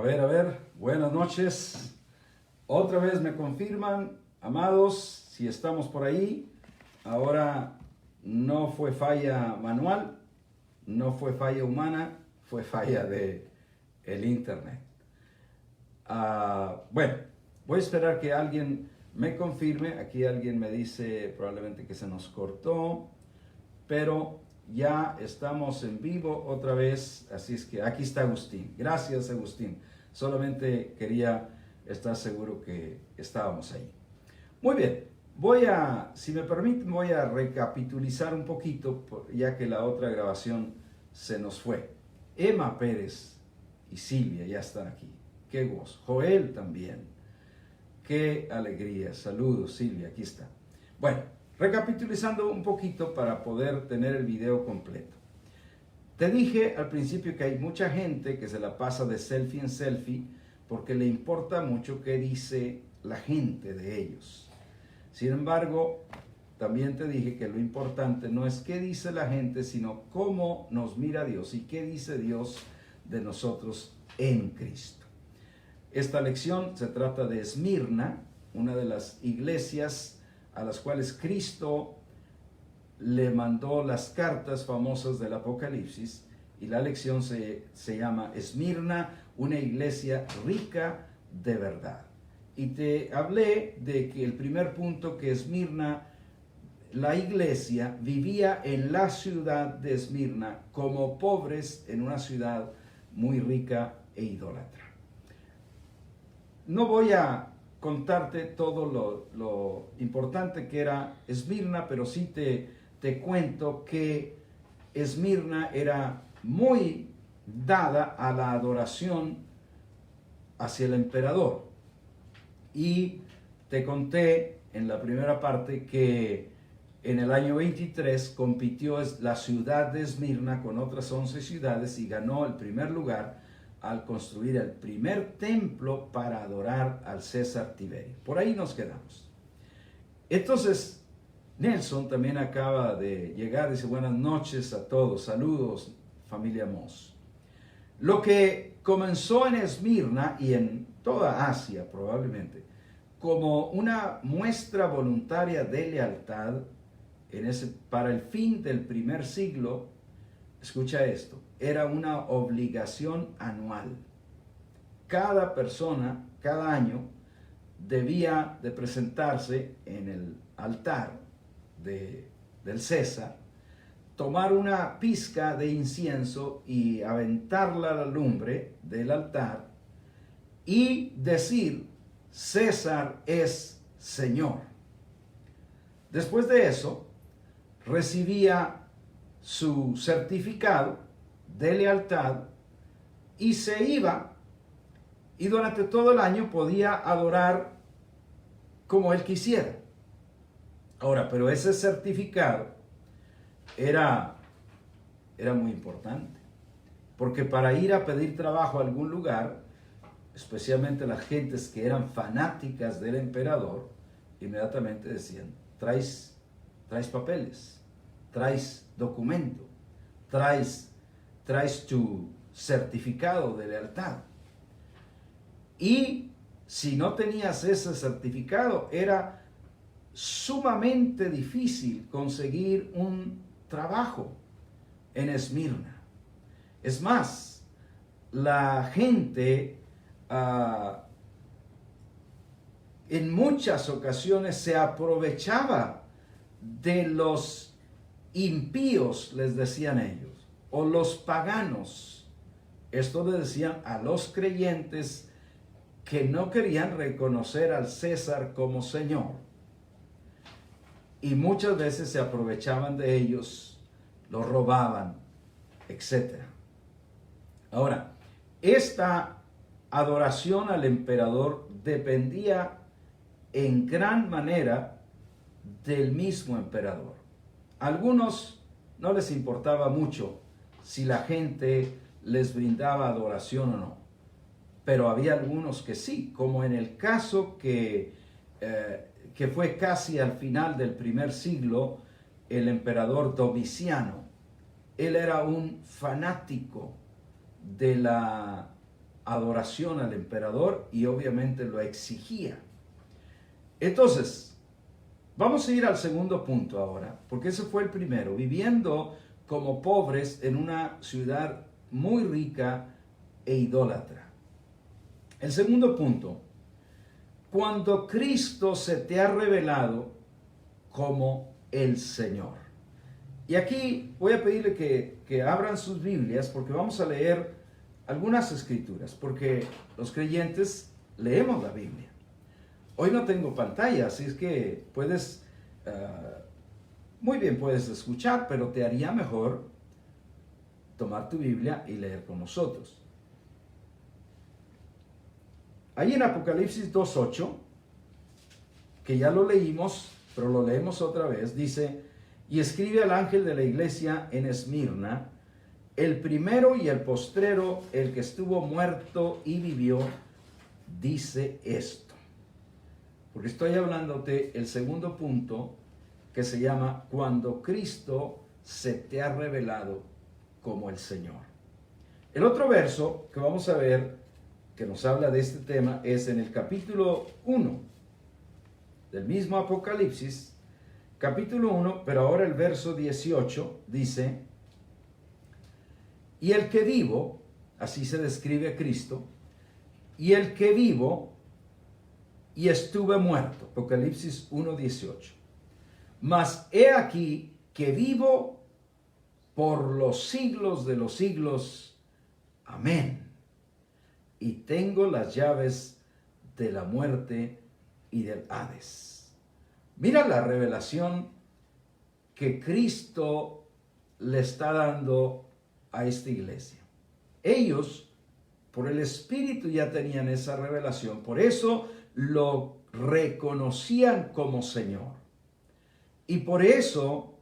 A ver, buenas noches. Otra vez me confirman, amados, si estamos por ahí. Ahora no fue falla manual, no fue falla humana, fue falla de el internet. Bueno, voy a esperar que alguien me confirme. Aquí alguien me dice probablemente que se nos cortó, pero ya estamos en vivo otra vez, así es que aquí está Agustín. Gracias, Agustín. Solamente quería estar seguro que estábamos ahí. Muy bien, si me permiten, voy a recapitulizar un poquito, ya que la otra grabación se nos fue. Emma Pérez y Silvia ya están aquí. Qué gozo. Joel también. Qué alegría. Saludos, Silvia, aquí está. Bueno, recapitulizando un poquito para poder tener el video completo. Te dije al principio que hay mucha gente que se la pasa de selfie en selfie porque le importa mucho qué dice la gente de ellos. Sin embargo, también te dije que lo importante no es qué dice la gente, sino cómo nos mira Dios y qué dice Dios de nosotros en Cristo. Esta lección se trata de Esmirna, una de las iglesias a las cuales Cristo le mandó las cartas famosas del Apocalipsis, y la lección se llama Esmirna, una iglesia rica de verdad. Y te hablé de que el primer punto, que Esmirna, la iglesia, vivía en la ciudad de Esmirna como pobres en una ciudad muy rica e idólatra. No voy a contarte todo lo importante que era Esmirna, pero sí te cuento que Esmirna era muy dada a la adoración hacia el emperador. Y te conté en la primera parte que en el año 23 compitió la ciudad de Esmirna con otras 11 ciudades y ganó el primer lugar al construir el primer templo para adorar al César Tiberio. Por ahí nos quedamos. Entonces, Nelson también acaba de llegar, dice buenas noches a todos, saludos familia Moss. Lo que comenzó en Esmirna y en toda Asia probablemente, como una muestra voluntaria de lealtad para el fin del primer siglo, escucha esto, era una obligación anual. Cada persona, cada año, debía de presentarse en el altar del César, tomar una pizca de incienso y aventarla a la lumbre del altar y decir, César es Señor. Después de eso, recibía su certificado de lealtad y se iba, y durante todo el año podía adorar como él quisiera. Ahora, pero ese certificado era muy importante, porque para ir a pedir trabajo a algún lugar, especialmente las gentes que eran fanáticas del emperador, inmediatamente decían, traes papeles, traes documento, traes tu certificado de lealtad. Y si no tenías ese certificado, era sumamente difícil conseguir un trabajo en Esmirna. Es más, la gente en muchas ocasiones se aprovechaba de los impíos, les decían ellos, o los paganos. Esto le decían a los creyentes que no querían reconocer al César como Señor. Y muchas veces se aprovechaban de ellos, los robaban, etc. Ahora, esta adoración al emperador dependía en gran manera del mismo emperador. A algunos no les importaba mucho si la gente les brindaba adoración o no, pero había algunos que sí, como en el caso que fue casi al final del primer siglo, el emperador Domiciano. Él era un fanático de la adoración al emperador y obviamente lo exigía. Entonces, vamos a ir al segundo punto ahora, porque ese fue el primero, viviendo como pobres en una ciudad muy rica e idólatra. El segundo punto, cuando Cristo se te ha revelado como el Señor. Y aquí voy a pedirle que abran sus Biblias porque vamos a leer algunas escrituras, porque los creyentes leemos la Biblia. Hoy no tengo pantalla, así es que puedes, muy bien puedes escuchar, pero te haría mejor tomar tu Biblia y leer con nosotros. Ahí en Apocalipsis 2:8, que ya lo leímos, pero lo leemos otra vez, dice: y escribe al ángel de la iglesia en Esmirna, el primero y el postrero, el que estuvo muerto y vivió, dice esto. Porque estoy hablándote el segundo punto, que se llama cuando Cristo se te ha revelado como el Señor. El otro verso que vamos a ver, que nos habla de este tema, es en el capítulo 1 del mismo Apocalipsis, capítulo 1, pero ahora el verso 18 dice: y el que vivo, así se describe a Cristo, y el que vivo y estuve muerto, Apocalipsis 1:18, mas he aquí que vivo por los siglos de los siglos, amén, y tengo las llaves de la muerte y del Hades. Mira la revelación que Cristo le está dando a esta iglesia. Ellos, por el Espíritu, ya tenían esa revelación, por eso lo reconocían como Señor. Y por eso,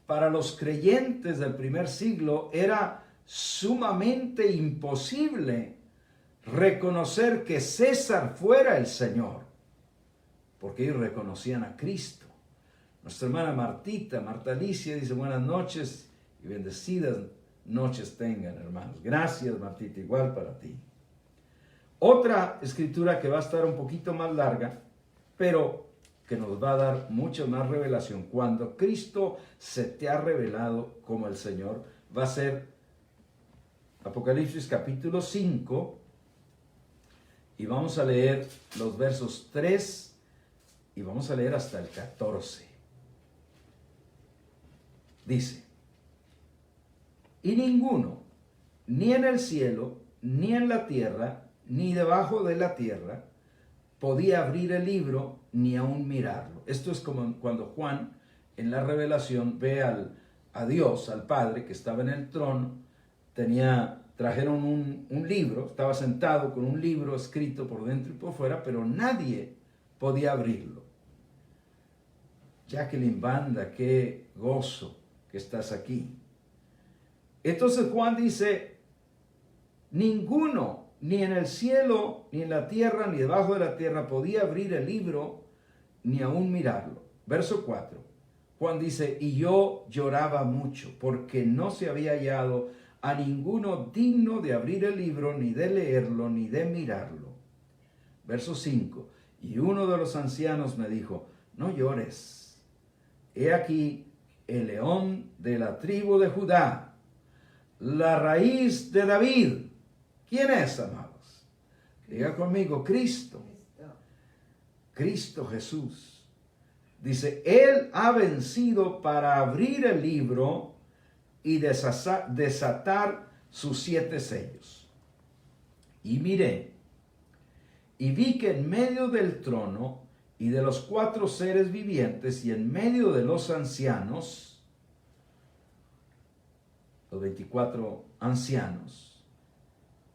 para los creyentes del primer siglo, era sumamente imposible reconocer que César fuera el Señor, porque ellos reconocían a Cristo. Nuestra hermana Marta Alicia, dice: buenas noches y bendecidas noches tengan, hermanos. Gracias, Martita, igual para ti. Otra escritura que va a estar un poquito más larga, pero que nos va a dar mucha más revelación. Cuando Cristo se te ha revelado como el Señor, va a ser Apocalipsis capítulo 5, y vamos a leer los versos 3 y vamos a leer hasta el 14. Dice: y ninguno, ni en el cielo, ni en la tierra, ni debajo de la tierra, podía abrir el libro, ni aún mirarlo. Esto es como cuando Juan, en la revelación, ve a Dios, al Padre, que estaba en el trono, trajeron un libro, estaba sentado con un libro escrito por dentro y por fuera, pero nadie podía abrirlo. Jacqueline Banda, qué gozo que estás aquí. Entonces Juan dice: ninguno, ni en el cielo, ni en la tierra, ni debajo de la tierra, podía abrir el libro, ni aún mirarlo. Verso 4. Juan dice: y yo lloraba mucho, porque no se había hallado a ninguno digno de abrir el libro, ni de leerlo, ni de mirarlo. Verso 5. Y uno de los ancianos me dijo: no llores. He aquí el león de la tribu de Judá, la raíz de David. ¿Quién es, amados? Diga conmigo: Cristo. Cristo Jesús. Dice: Él ha vencido para abrir el libro y desatar sus 7 sellos. Y miré, y vi que en medio del trono y de los 4 seres vivientes y en medio de los ancianos, los 24 ancianos,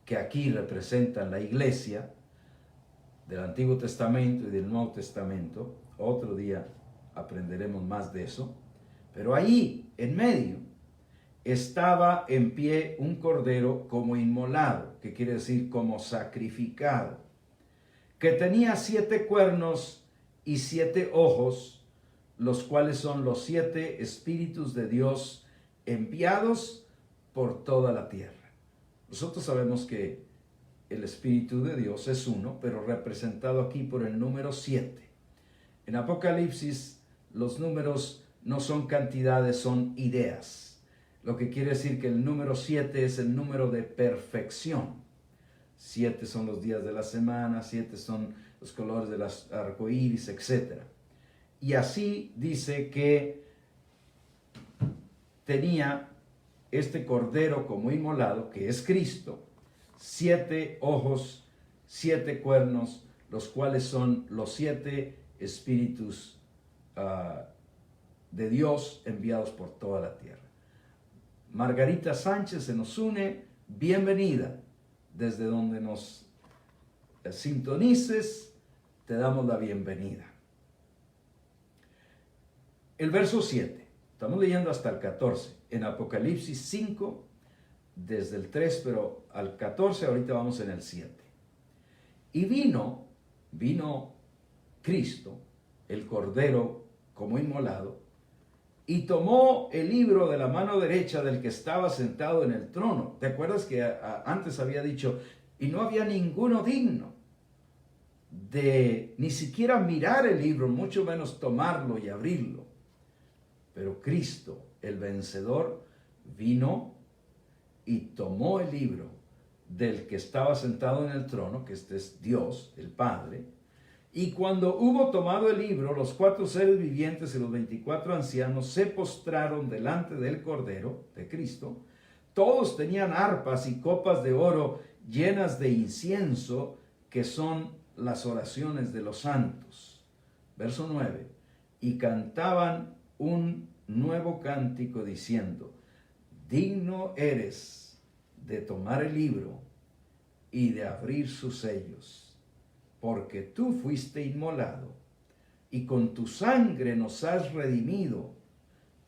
que aquí representan la iglesia del Antiguo Testamento y del Nuevo Testamento, otro día aprenderemos más de eso, pero ahí en medio estaba en pie un cordero como inmolado, que quiere decir como sacrificado, que tenía 7 cuernos y 7 ojos, los cuales son los 7 espíritus de Dios enviados por toda la tierra. Nosotros sabemos que el Espíritu de Dios es uno, pero representado aquí por el número 7. En Apocalipsis los números no son cantidades, son ideas. Lo que quiere decir que el número 7 es el número de perfección. 7 son los días de la semana, 7 son los colores del arco iris, etc. Y así dice que tenía este cordero como inmolado, que es Cristo, 7 ojos, 7 cuernos, los cuales son los 7 espíritus de Dios enviados por toda la tierra. Margarita Sánchez se nos une, bienvenida. Desde donde nos sintonices, te damos la bienvenida. El verso 7, estamos leyendo hasta el 14, en Apocalipsis 5, desde el 3, pero al 14, ahorita vamos en el 7. Y vino Cristo, el Cordero como inmolado, y tomó el libro de la mano derecha del que estaba sentado en el trono. ¿Te acuerdas que antes había dicho, y no había ninguno digno de ni siquiera mirar el libro, mucho menos tomarlo y abrirlo? Pero Cristo, el vencedor, vino y tomó el libro del que estaba sentado en el trono, que este es Dios, el Padre. Y cuando hubo tomado el libro, los 4 seres vivientes y los 24 ancianos se postraron delante del Cordero, de Cristo. Todos tenían arpas y copas de oro llenas de incienso, que son las oraciones de los santos. Verso 9. Y cantaban un nuevo cántico diciendo, digno eres de tomar el libro y de abrir sus sellos, porque tú fuiste inmolado y con tu sangre nos has redimido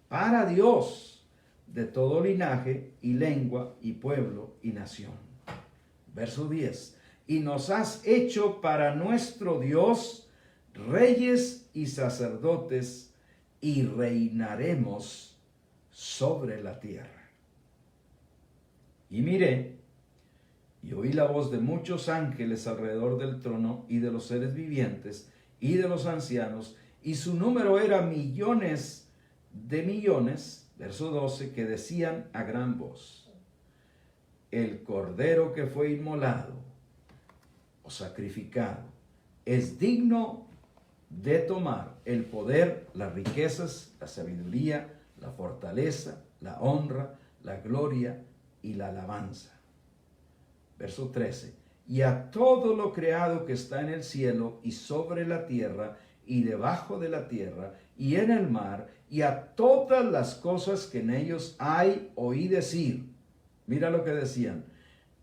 para Dios de todo linaje y lengua y pueblo y nación. Verso 10. Y nos has hecho para nuestro Dios reyes y sacerdotes, y reinaremos sobre la tierra. Y miré, y oí la voz de muchos ángeles alrededor del trono, y de los seres vivientes, y de los ancianos, y su número era millones de millones, verso 12, que decían a gran voz, el Cordero que fue inmolado o sacrificado es digno de tomar el poder, las riquezas, la sabiduría, la fortaleza, la honra, la gloria y la alabanza. Verso 13. Y a todo lo creado que está en el cielo y sobre la tierra y debajo de la tierra y en el mar y a todas las cosas que en ellos hay, oí decir. Mira lo que decían.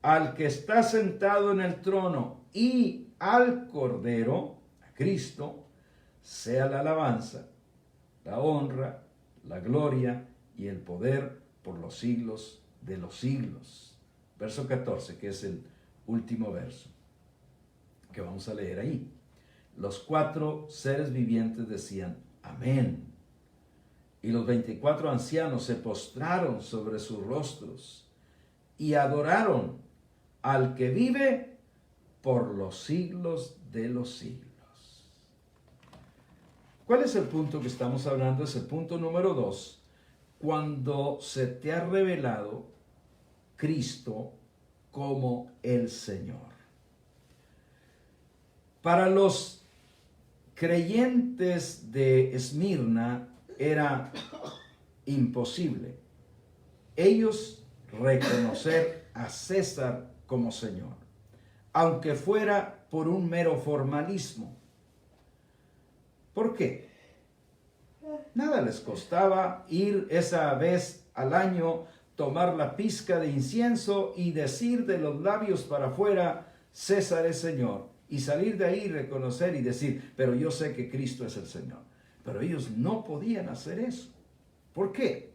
Al que está sentado en el trono y al Cordero, a Cristo, sea la alabanza, la honra, la gloria y el poder por los siglos de los siglos. Verso 14, que es el último verso que vamos a leer ahí. Los 4 seres vivientes decían, amén. Y los 24 ancianos se postraron sobre sus rostros y adoraron al que vive por los siglos de los siglos. ¿Cuál es el punto que estamos hablando? Es el punto número 2. Cuando se te ha revelado Cristo como el Señor. Para los creyentes de Esmirna era imposible ellos reconocer a César como Señor, aunque fuera por un mero formalismo. ¿Por qué? Nada les costaba ir esa vez al año, tomar la pizca de incienso y decir de los labios para afuera, César es Señor, y salir de ahí, reconocer y decir, pero yo sé que Cristo es el Señor. Pero ellos no podían hacer eso. ¿Por qué?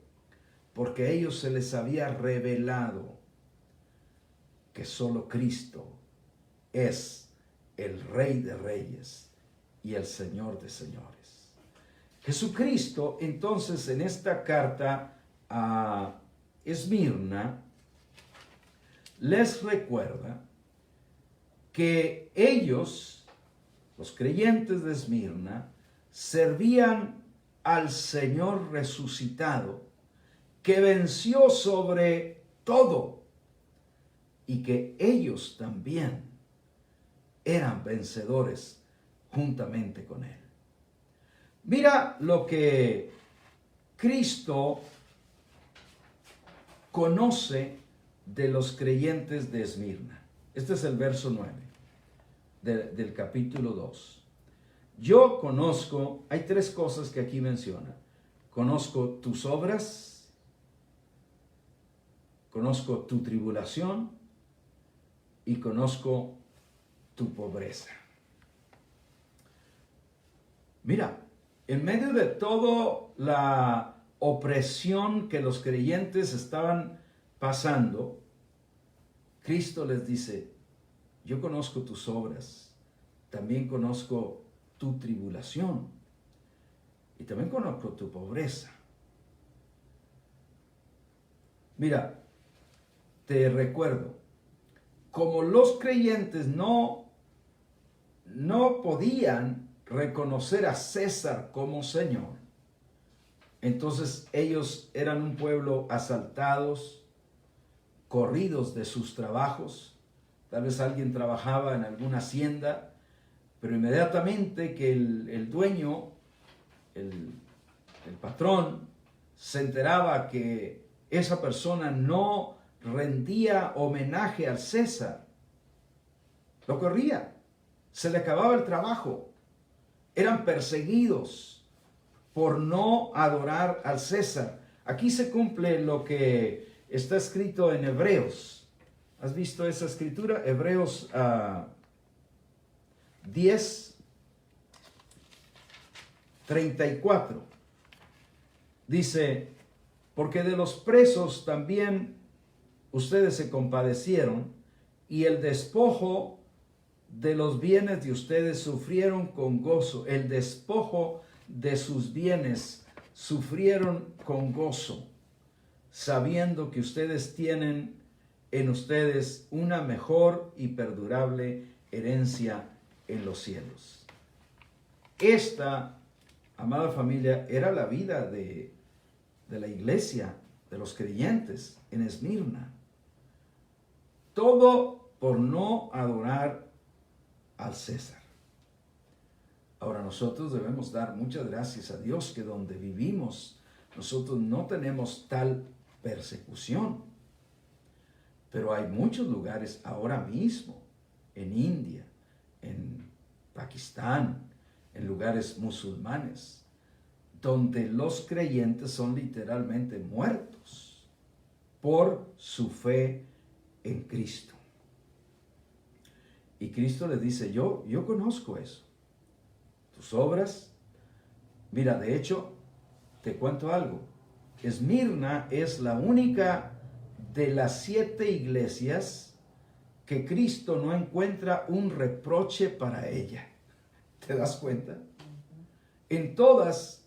Porque a ellos se les había revelado que solo Cristo es el Rey de Reyes y el Señor de Señores. Jesucristo, entonces, en esta carta a Esmirna, les recuerda que ellos, los creyentes de Esmirna, servían al Señor resucitado, que venció sobre todo, y que ellos también eran vencedores juntamente con Él. Mira lo que Cristo conoce de los creyentes de Esmirna. Este es el verso 9 del capítulo 2. Yo conozco, hay tres cosas que aquí menciona. Conozco tus obras, conozco tu tribulación y conozco tu pobreza. Mira, en medio de toda la opresión que los creyentes estaban pasando, Cristo les dice, yo conozco tus obras, también conozco tu tribulación y también conozco tu pobreza. Mira, te recuerdo, como los creyentes no podían reconocer a César como Señor, entonces ellos eran un pueblo asaltados, corridos de sus trabajos. Tal vez alguien trabajaba en alguna hacienda, pero inmediatamente que el dueño, el patrón, se enteraba que esa persona no rendía homenaje al César, lo corría, se le acababa el trabajo. Eran perseguidos por no adorar al César. Aquí se cumple lo que está escrito en Hebreos. ¿Has visto esa escritura? Hebreos 10:34. Dice, porque de los presos también ustedes se compadecieron, y el despojo de los bienes de ustedes sufrieron con gozo. El despojo de sus bienes sufrieron con gozo, sabiendo que ustedes tienen en ustedes una mejor y perdurable herencia en los cielos. Esta, amada familia, era la vida de la iglesia, de los creyentes en Esmirna. Todo por no adorar al César. Ahora nosotros debemos dar muchas gracias a Dios que donde vivimos nosotros no tenemos tal persecución. Pero hay muchos lugares ahora mismo, en India, en Pakistán, en lugares musulmanes, donde los creyentes son literalmente muertos por su fe en Cristo. Y Cristo les dice, yo conozco eso. Tus obras, mira, de hecho, te cuento algo. Esmirna es la única de las 7 iglesias que Cristo no encuentra un reproche para ella. ¿Te das cuenta? En todas,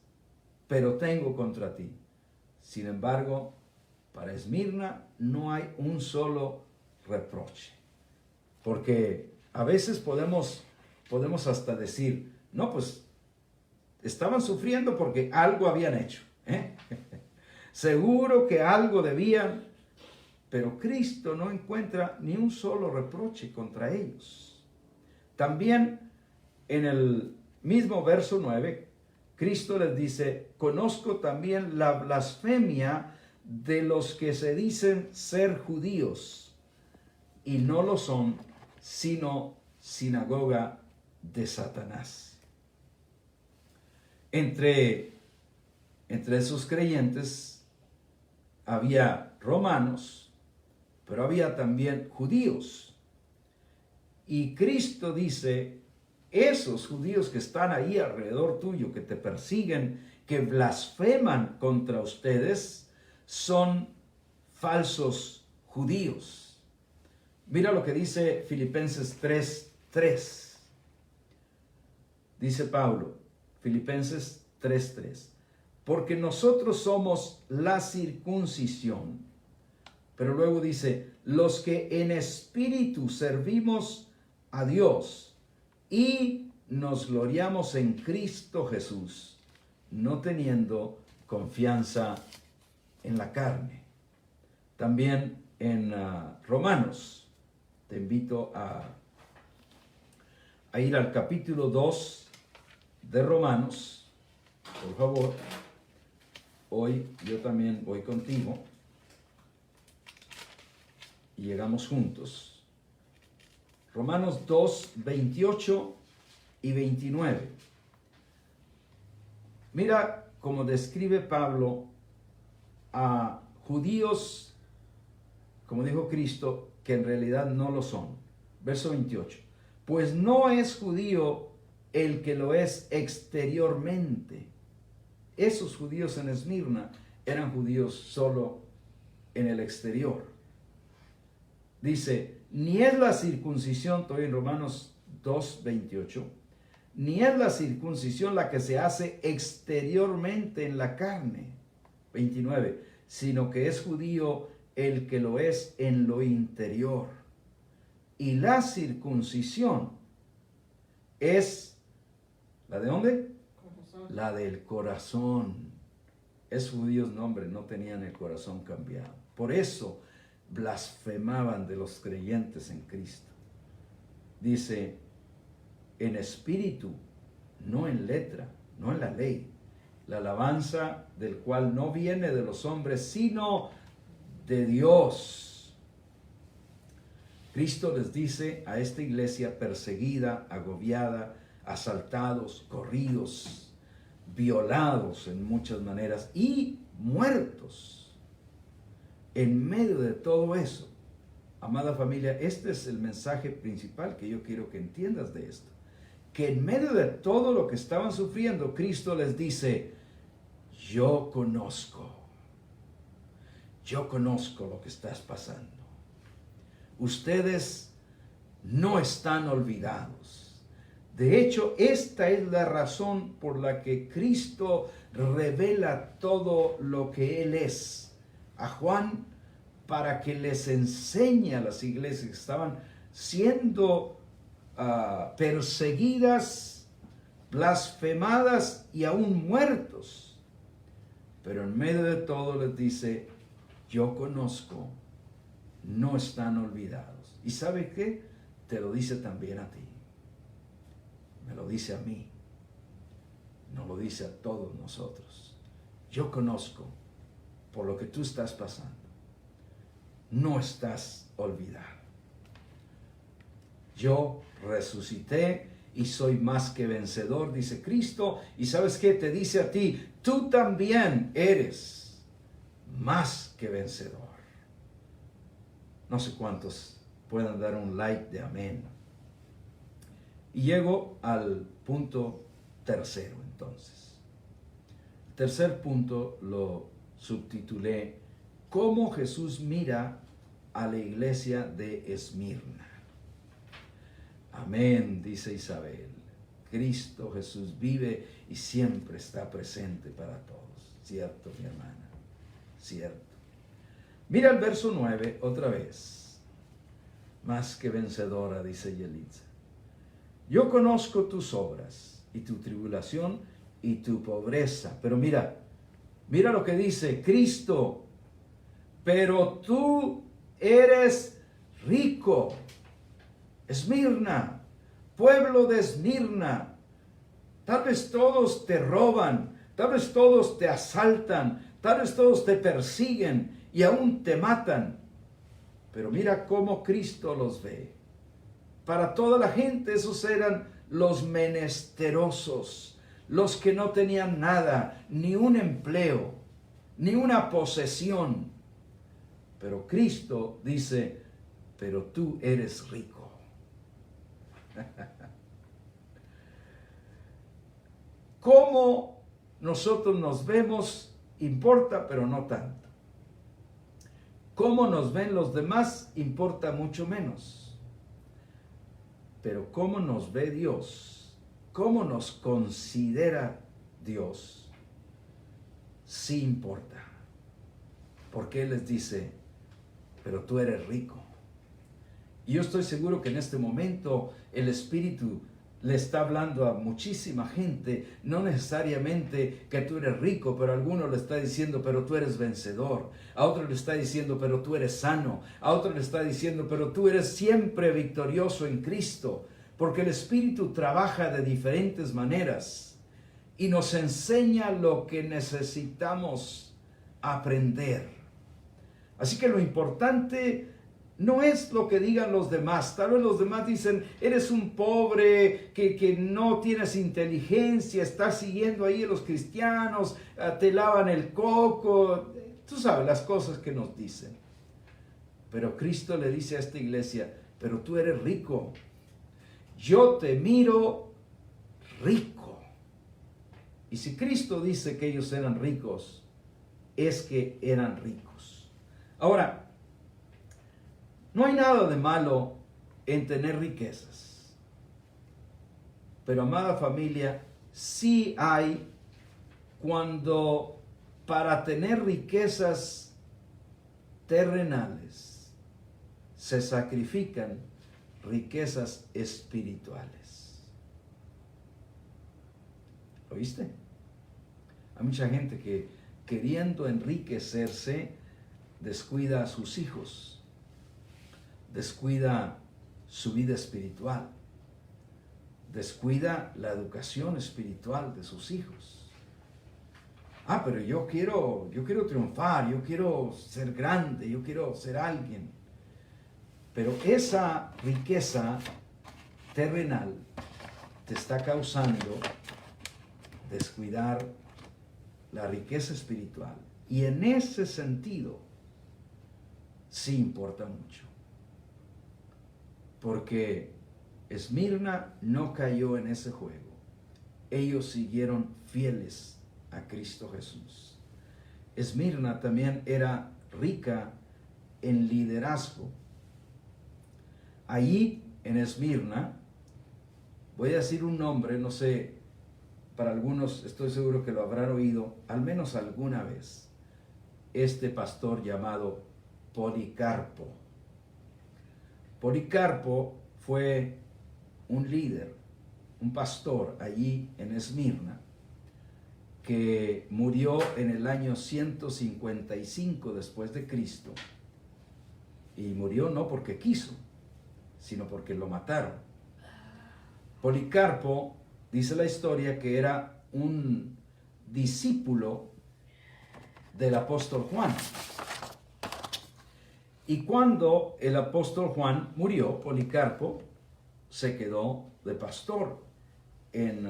pero tengo contra ti. Sin embargo, para Esmirna no hay un solo reproche. Porque a veces podemos hasta decir, no, pues estaban sufriendo porque algo habían hecho. Seguro que algo debían, pero Cristo no encuentra ni un solo reproche contra ellos. También en el mismo verso 9, Cristo les dice, conozco también la blasfemia de los que se dicen ser judíos y no lo son, sino sinagoga de Satanás. Entre esos creyentes había romanos, pero había también judíos. Y Cristo dice, esos judíos que están ahí alrededor tuyo, que te persiguen, que blasfeman contra ustedes, son falsos judíos. Mira lo que dice Filipenses 3:3. Dice Pablo, Filipenses 3:3. Porque nosotros somos la circuncisión. Pero luego dice, los que en espíritu servimos a Dios y nos gloriamos en Cristo Jesús, no teniendo confianza en la carne. También en Romanos, te invito a ir al capítulo 2 de Romanos, por favor. Hoy yo también voy contigo y llegamos juntos. Romanos 2, 28 y 29. Mira cómo describe Pablo a judíos, como dijo Cristo, que en realidad no lo son. Verso 28. Pues no es judío el que lo es exteriormente. Esos judíos en Esmirna eran judíos solo en el exterior. Dice, ni es la circuncisión, estoy en Romanos 2, 28, ni es la circuncisión la que se hace exteriormente en la carne, 29, sino que es judío el que lo es en lo interior. Y la circuncisión es, ¿la de dónde? Corazón. La del corazón. Es judíos, no hombre, no tenían el corazón cambiado. Por eso blasfemaban de los creyentes en Cristo. Dice, en espíritu, no en letra, no en la ley. La alabanza del cual no viene de los hombres, sino de Dios. Cristo les dice a esta iglesia perseguida, agobiada, asaltados, corridos, violados en muchas maneras y muertos. En medio de todo eso, amada familia, este es el mensaje principal que yo quiero que entiendas de esto. Que en medio de todo lo que estaban sufriendo, Cristo les dice, yo conozco lo que estás pasando. Ustedes no están olvidados. De hecho, esta es la razón por la que Cristo revela todo lo que Él es a Juan, para que les enseñe a las iglesias que estaban siendo perseguidas, blasfemadas y aún muertos. Pero en medio de todo les dice, yo conozco, no están olvidados. ¿Y sabe qué? Te lo dice también a ti. Me lo dice a mí. No lo dice a todos nosotros. Yo conozco por lo que tú estás pasando. No estás olvidado. Yo resucité y soy más que vencedor, dice Cristo. Y ¿sabes qué? Te dice a ti, tú también eres más que vencedor. No sé cuántos puedan dar un like de amén. Y llego al punto tercero entonces. El tercer punto lo subtitulé, ¿cómo Jesús mira a la iglesia de Esmirna? Amén, dice Isabel. Cristo Jesús vive y siempre está presente para todos. ¿Cierto, mi hermana? Cierto. Mira el verso 9 otra vez. Más que vencedora, dice Yelitza. Yo conozco tus obras y tu tribulación y tu pobreza. Pero mira lo que dice Cristo. Pero tú eres rico. Esmirna, pueblo de Esmirna. Tal vez todos te roban, tal vez todos te asaltan, tal vez todos te persiguen y aún te matan. Pero mira cómo Cristo los ve. Para toda la gente esos eran los menesterosos, los que no tenían nada, ni un empleo, ni una posesión. Pero Cristo dice, pero tú eres rico. Cómo nosotros nos vemos importa, pero no tanto. Cómo nos ven los demás importa mucho menos. Pero cómo nos ve Dios, cómo nos considera Dios, sí importa. Porque Él les dice, pero tú eres rico. Y yo estoy seguro que en este momento el Espíritu le está hablando a muchísima gente, no necesariamente que tú eres rico, pero a alguno le está diciendo, pero tú eres vencedor. A otro le está diciendo, pero tú eres sano. A otro le está diciendo, pero tú eres siempre victorioso en Cristo. Porque el Espíritu trabaja de diferentes maneras y nos enseña lo que necesitamos aprender. Así que lo importante no es lo que digan los demás. Tal vez los demás dicen, eres un pobre, que no tienes inteligencia, estás siguiendo ahí a los cristianos, te lavan el coco. Tú sabes las cosas que nos dicen. Pero Cristo le dice a esta iglesia, pero tú eres rico. Yo te miro rico. Y si Cristo dice que ellos eran ricos, es que eran ricos. Ahora, no hay nada de malo en tener riquezas. Pero, amada familia, sí hay cuando para tener riquezas terrenales se sacrifican riquezas espirituales. ¿Oíste? Hay mucha gente que queriendo enriquecerse descuida a sus hijos. Descuida su vida espiritual, descuida la educación espiritual de sus hijos. Pero yo quiero triunfar, yo quiero ser grande, yo quiero ser alguien. Pero esa riqueza terrenal te está causando descuidar la riqueza espiritual. Y en ese sentido, sí importa mucho. Porque Esmirna no cayó en ese juego. Ellos siguieron fieles a Cristo Jesús. Esmirna también era rica en liderazgo. Allí en Esmirna, voy a decir un nombre, no sé, para algunos estoy seguro que lo habrán oído, al menos alguna vez, este pastor llamado Policarpo. Policarpo fue un líder, un pastor allí en Esmirna, que murió en el año 155 después de Cristo. Y murió no porque quiso, sino porque lo mataron. Policarpo, dice la historia, que era un discípulo del apóstol Juan. Y cuando el apóstol Juan murió, Policarpo se quedó de pastor en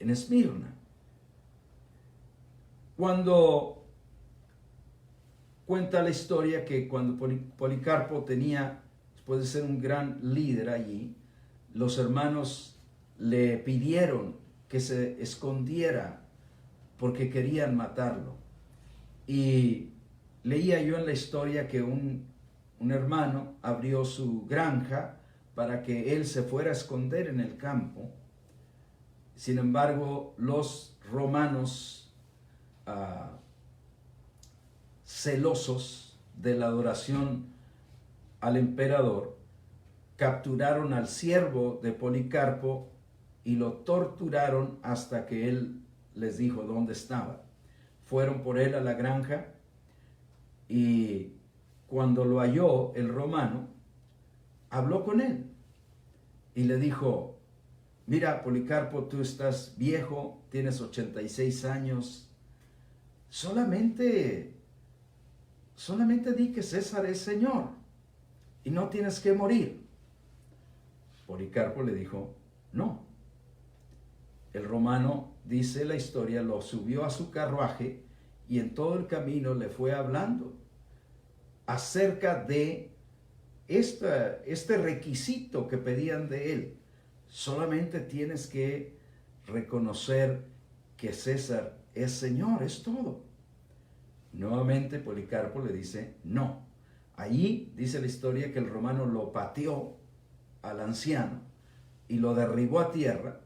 Esmirna. Cuando cuenta la historia que cuando Policarpo tenía, después de ser un gran líder allí, los hermanos le pidieron que se escondiera porque querían matarlo. Y leía yo en la historia que un hermano abrió su granja para que él se fuera a esconder en el campo. Sin embargo, los romanos, celosos de la adoración al emperador, capturaron al siervo de Policarpo y lo torturaron hasta que él les dijo dónde estaba. Fueron por él a la granja y cuando lo halló el romano, habló con él y le dijo: mira, Policarpo, tú estás viejo, tienes 86 años, solamente di que César es Señor y no tienes que morir. Policarpo le dijo: no. El romano, dice la historia, lo subió a su carruaje y en todo el camino le fue hablando acerca de este requisito que pedían de él. Solamente tienes que reconocer que César es Señor, es todo. Nuevamente Policarpo le dice no. Allí dice la historia que el romano lo pateó al anciano y lo derribó a tierra,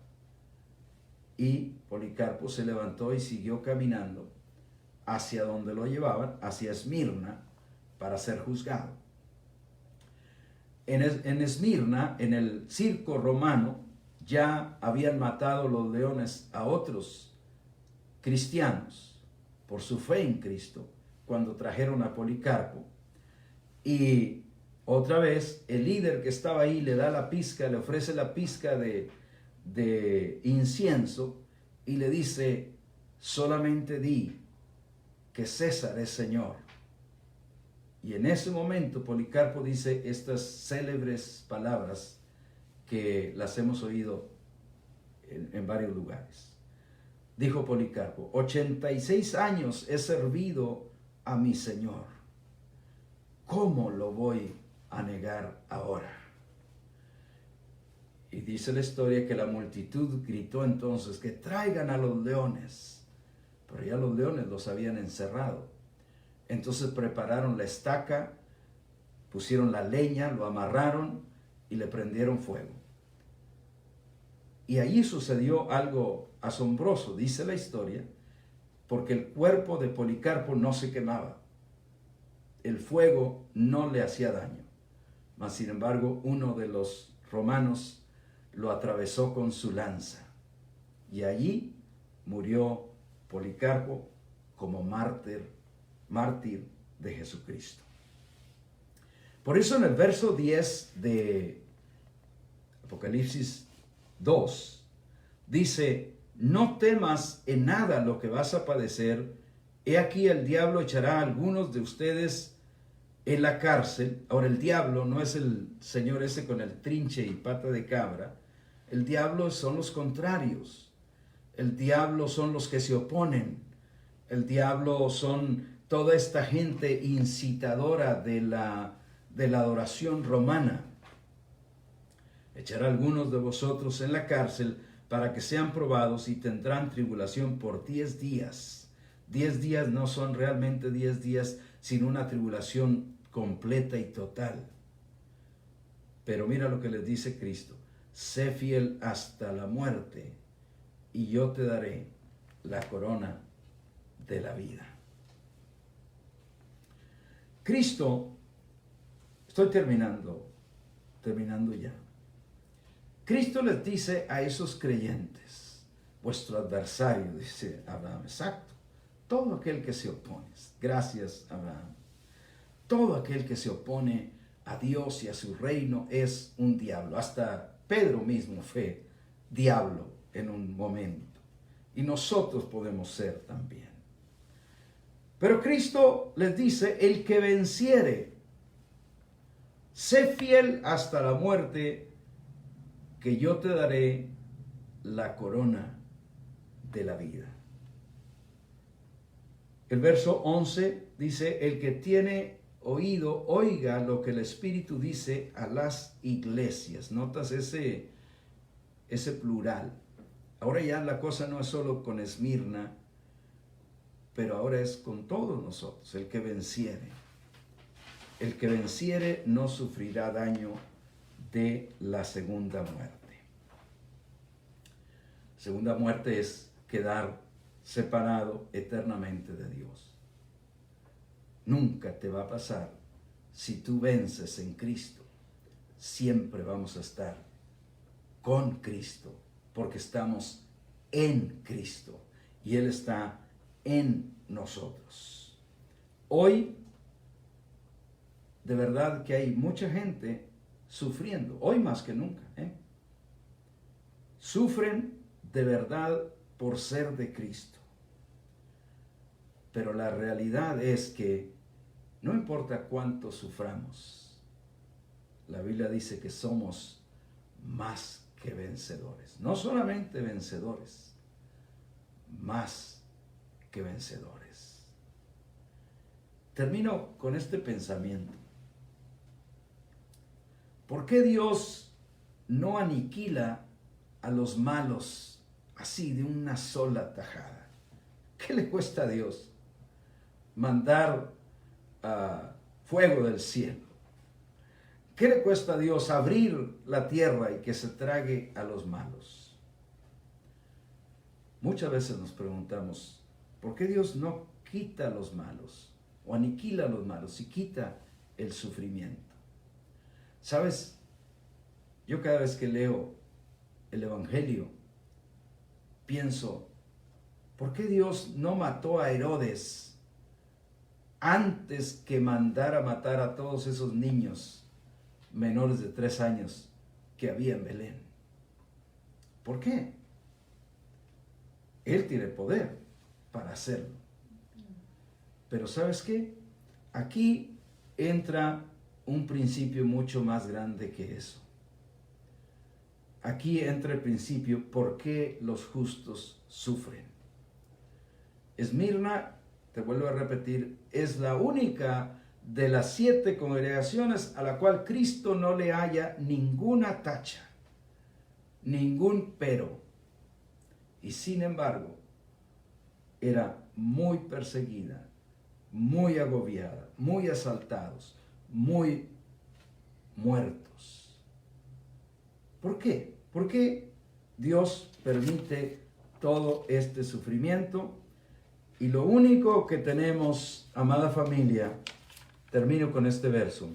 y Policarpo se levantó y siguió caminando hacia donde lo llevaban, hacia Esmirna, para ser juzgado. En Esmirna, en el circo romano, ya habían matado los leones a otros cristianos por su fe en Cristo cuando trajeron a Policarpo. Y otra vez el líder que estaba ahí le da la pizca, le ofrece la pizca de incienso y le dice: solamente di que César es Señor. Y en ese momento Policarpo dice estas célebres palabras que las hemos oído en varios lugares. Dijo Policarpo: 86 años he servido a mi Señor. ¿Cómo lo voy a negar ahora? Y dice la historia que la multitud gritó entonces que traigan a los leones. Pero ya los leones los habían encerrado. Entonces prepararon la estaca, pusieron la leña, lo amarraron y le prendieron fuego. Y allí sucedió algo asombroso, dice la historia, porque el cuerpo de Policarpo no se quemaba. El fuego no le hacía daño. Mas sin embargo, uno de los romanos lo atravesó con su lanza. Y allí murió Policarpo como mártir de Jesucristo. Por eso en el verso 10 de Apocalipsis 2 dice: no temas en nada lo que vas a padecer. He aquí el diablo echará a algunos de ustedes en la cárcel. Ahora, el diablo no es el señor ese con el trinche y pata de cabra. El diablo son los contrarios. El diablo son los que se oponen. El diablo son toda esta gente incitadora de la adoración romana. Echará a algunos de vosotros en la cárcel para que sean probados y tendrán tribulación por 10 días. 10 días no son realmente 10 días, sino una tribulación completa y total. Pero mira lo que les dice Cristo: sé fiel hasta la muerte y yo te daré la corona de la vida. Cristo, estoy terminando ya. Cristo les dice a esos creyentes: vuestro adversario, dice Abraham, exacto, todo aquel que se opone, gracias Abraham, todo aquel que se opone a Dios y a su reino es un diablo. Hasta Pedro mismo fue diablo en un momento, y nosotros podemos ser también. Pero Cristo les dice: el que venciere, sé fiel hasta la muerte, que yo te daré la corona de la vida. El verso 11 dice: el que tiene oído, oiga lo que el Espíritu dice a las iglesias. ¿Notas ese plural? Ahora ya la cosa no es solo con Esmirna, pero ahora es con todos nosotros. El que venciere. El que venciere no sufrirá daño de la segunda muerte. Segunda muerte es quedar separado eternamente de Dios. Nunca te va a pasar si tú vences en Cristo. Siempre vamos a estar con Cristo, porque estamos en Cristo y Él está en nosotros. Hoy, de verdad que hay mucha gente sufriendo, hoy más que nunca. Sufren de verdad por ser de Cristo. Pero la realidad es que no importa cuánto suframos, la Biblia dice que somos más que vencedores. No solamente vencedores, más que vencedores. Termino con este pensamiento. ¿Por qué Dios no aniquila a los malos así de una sola tajada? ¿Qué le cuesta a Dios mandar fuego del cielo? ¿Qué le cuesta a Dios abrir la tierra y que se trague a los malos? Muchas veces nos preguntamos, ¿por qué Dios no quita a los malos o aniquila a los malos y quita el sufrimiento? ¿Sabes? Yo cada vez que leo el Evangelio, pienso, ¿por qué Dios no mató a Herodes antes que mandara matar a todos esos niños menores de 3 años que había en Belén? ¿Por qué? Él tiene poder para hacerlo. Pero ¿sabes qué? Aquí entra un principio mucho más grande que eso. Aquí entra el principio, ¿por qué los justos sufren? Esmirna, te vuelvo a repetir, es la única de las 7 congregaciones a la cual Cristo no le haya ninguna tacha, ningún pero. Y sin embargo, era muy perseguida, muy agobiada, muy asaltados, muy muertos. ¿Por qué? ¿Por qué Dios permite todo este sufrimiento? Y lo único que tenemos, amada familia, termino con este verso.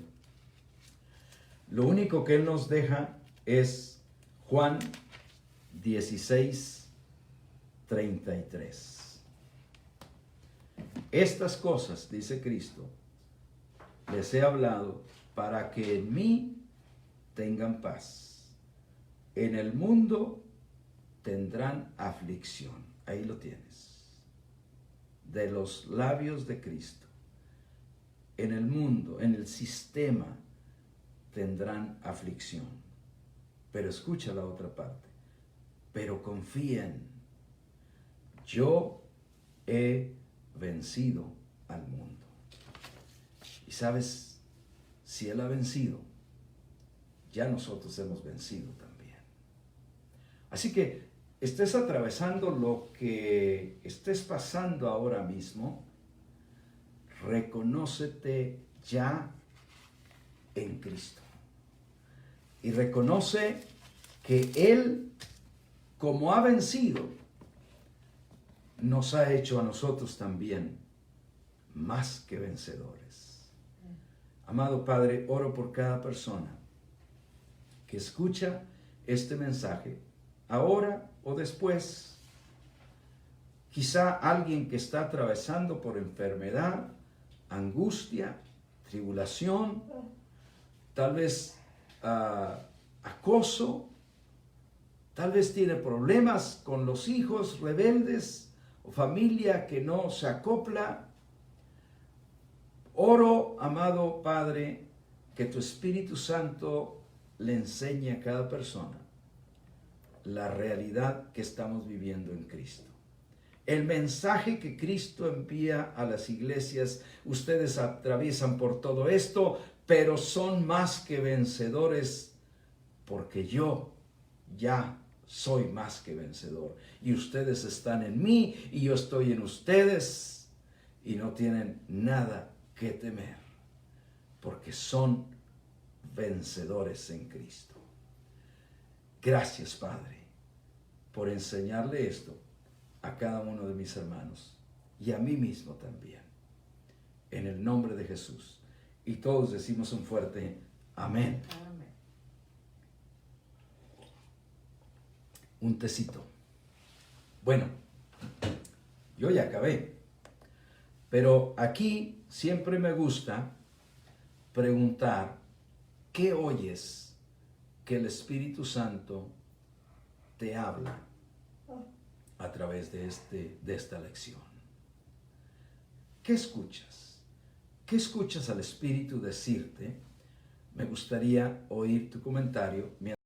Lo único que Él nos deja es Juan 16:33. Estas cosas, dice Cristo, les he hablado para que en mí tengan paz. En el mundo tendrán aflicción. Ahí lo tienes. De los labios de Cristo. En el mundo, en el sistema, tendrán aflicción. Pero escucha la otra parte. Pero confíen. Yo he vencido al mundo. Y sabes, si Él ha vencido, ya nosotros hemos vencido también. Así que estés atravesando lo que estés pasando ahora mismo, reconócete ya en Cristo. Y reconoce que Él, como ha vencido, nos ha hecho a nosotros también más que vencedores. Amado Padre, oro por cada persona que escucha este mensaje, ahora o después. Quizá alguien que está atravesando por enfermedad, angustia, tribulación, tal vez acoso, tal vez tiene problemas con los hijos rebeldes o familia que no se acopla. Oro, amado Padre, que tu Espíritu Santo le enseñe a cada persona la realidad que estamos viviendo en Cristo. El mensaje que Cristo envía a las iglesias, ustedes atraviesan por todo esto, pero son más que vencedores, porque yo ya soy más que vencedor. Y ustedes están en mí y yo estoy en ustedes y no tienen nada que temer, porque son vencedores en Cristo. Gracias, Padre, por enseñarle esto a cada uno de mis hermanos y a mí mismo también. En el nombre de Jesús. Y todos decimos un fuerte amén. Amén. Un tecito. Bueno, yo ya acabé. Pero aquí siempre me gusta preguntar, ¿qué oyes que el Espíritu Santo te habla a través de esta lección? ¿Qué escuchas? ¿Qué escuchas al Espíritu decirte? Me gustaría oír tu comentario.